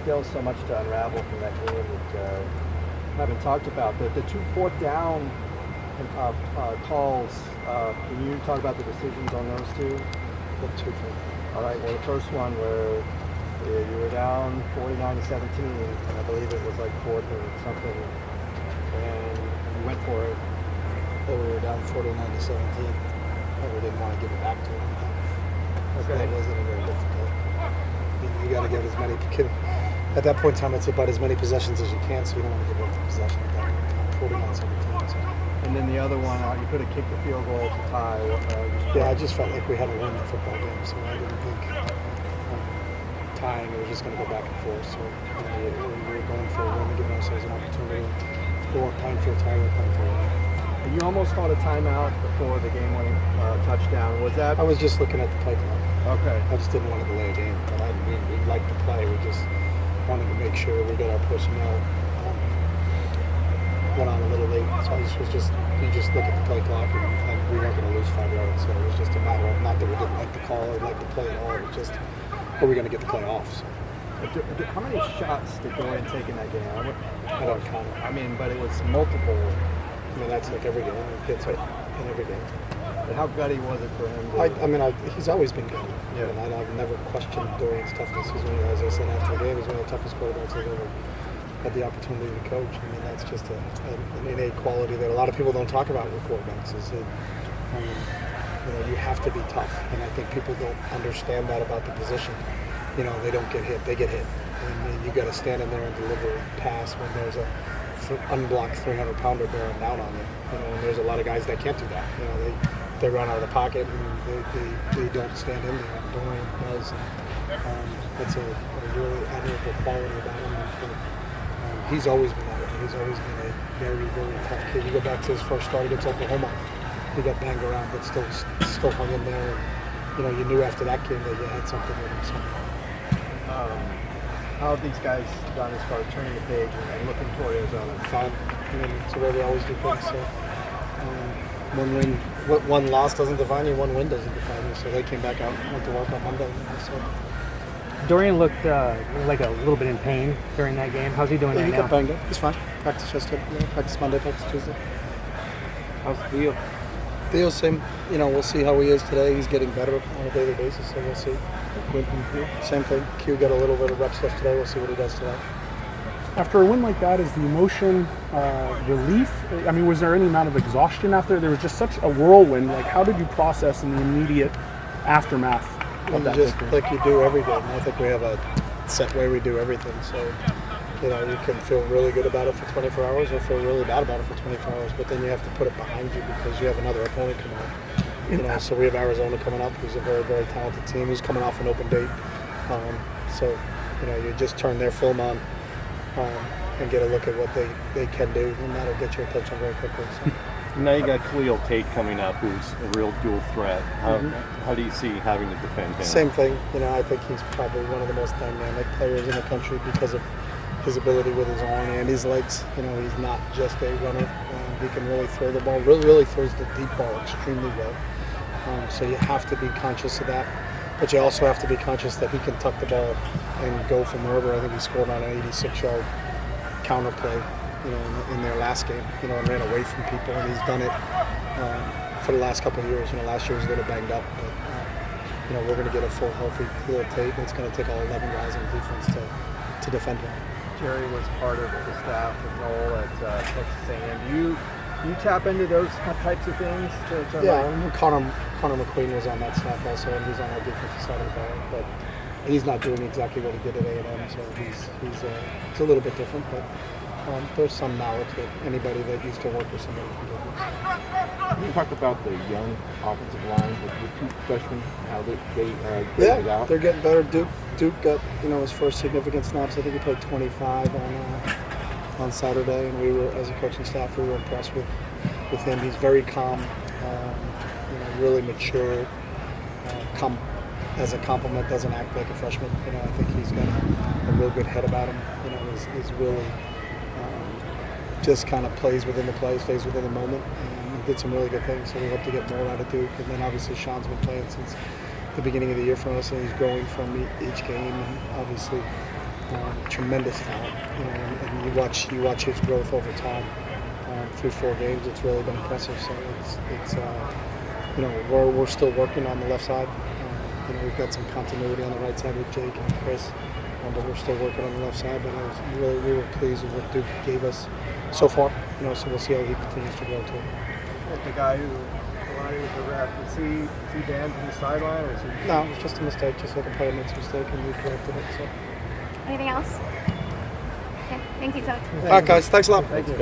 still so much to unravel from that game that haven't talked about. The 2 fourth down calls. Can you talk about the decisions on those two? What 2 things? All right. Well, the first one where you were down 49-17, and I believe it was like 4th or something, and you went for it. Well, we were down 49-17, and we didn't want to give it back to them. Okay. That wasn't very difficult. You got to get as many. At that point in time, it's about as many possessions as you can, so you don't want to give up the possession at that point in time, 49-17. So. And then the other one, you could have kicked the field goal to tie. Yeah, I just felt like we had to win the football game, so I didn't think tying, it was just going to go back and forth. So we were going for a win and giving ourselves an opportunity. We weren't playing for a tie, we were playing for a win. You almost called a timeout before the game-winning touchdown. Was that? I was just looking at the play clock. Okay. I just didn't want to delay a game, but we liked to play. We just wanted to make sure we got our personnel. Went on a little late, so you just look at the play clock, and we weren't going to lose 5 yards. So it was just a matter of not that we didn't like the call or like the play at all. It was just, are we going to get the play off? So. How many shots did Dorian take in that game? I don't count it. I mean, but it was multiple. I mean, that's like every game. It hits in every game. But how gutty was it for him? He's always been gutty. Yeah. And I've never questioned Dorian's toughness. He's one, as I said after the game, he's one of the toughest quarterbacks I've ever had the opportunity to coach. I mean, that's just an innate quality that a lot of people don't talk about with quarterbacks. Is that, you have to be tough, and I think people don't understand that about the position. They don't get hit; they get hit, and you got to stand in there and deliver a pass when there's a unblocked 300-pounder bearing down on you. And there's a lot of guys that can't do that. They run out of the pocket and they don't stand in there. Dorian does. That's a really admirable quality about him. He's always been at it. He's always been a very, very tough kid. You go back to his first start against Oklahoma. He got banged around, but still hung in there. And, you knew after that game that you had something with him. So. How have these guys done as far as turning the page and looking toward Arizona? Fine. It's the way we always do things. So, one loss doesn't define you, one win doesn't define you. So they came back out and went to work on Monday. So. Dorian looked like a little bit in pain during that game. How's he doing right now? He got banged up. He's fine. Practice yesterday. Practice Monday. Practice Tuesday. How's Theo? Theo's same. We'll see how he is today. He's getting better on a daily basis, so we'll see. Same thing. Q got a little bit of reps left today. We'll see what he does today. After a win like that, is the emotion relief? I mean, was there any amount of exhaustion after? There was just such a whirlwind. Like, how did you process in the immediate aftermath of that just victory? like you do every game. I think we have a set way we do everything. So, you can feel really good about it for 24 hours or feel really bad about it for 24 hours. But then you have to put it behind you because you have another opponent coming up. So we have Arizona coming up, who's a very, very talented team. Who's coming off an open date. You just turn their film on and get a look at what they can do, and that'll get your attention very quickly. So. Now you got Khalil Tate coming up, who's a real dual threat. How do you see having to defend him? Same thing. I think he's probably one of the most dynamic players in the country because of his ability with his arm and his legs. He's not just a runner. He can really throw the ball. Really throws the deep ball extremely well. So you have to be conscious of that. But you also have to be conscious that he can tuck the ball and go from wherever. I think he scored on an 86-yard counter play, in their last game, and ran away from people. And he's done it for the last couple of years. Last year was a little banged up, but we're going to get a full healthy Khalil Tate, and it's going to take all 11 guys on defense to defend him. Jerry was part of the staff with Noel at Texas A&M. You tap into those types of things? Connor McQueen was on that staff also, and he's on our defensive side of the ball. But he's not doing exactly what he did at A&M, so it's a little bit different. But there's some knowledge that anybody that used to work with somebody can do. Can you talk about the young offensive line with the 2 freshmen, how they graded out? They're getting better. Duke got his first significant snaps. I think he played 25 on Saturday, and we were, as a coaching staff, we were impressed with him. He's very calm, really mature. As a compliment, doesn't act like a freshman. I think he's got a real good head about him. Is really just kind of plays within the play, stays within the moment, and did some really good things. So we hope to get more out of Duke. And then obviously Sean's been playing since the beginning of the year for us, and he's growing from each game. And obviously tremendous talent. You know, and you watch his growth over time. Through 4 games, it's really been impressive. So it's you know, we're still working on the left side. You know, we've got some continuity on the right side with Jake and Chris, but we're still working on the left side. But we were pleased with what Duke gave us so far. You know, so we'll see how he continues to grow too. Like the guy who collided with the ref, is he banned from the sideline, or is he? No, it's just a mistake. Just like a player makes a mistake and we corrected it. So. Anything else? Okay, thank you, Coach. All right, guys. Thanks a lot. Thank you.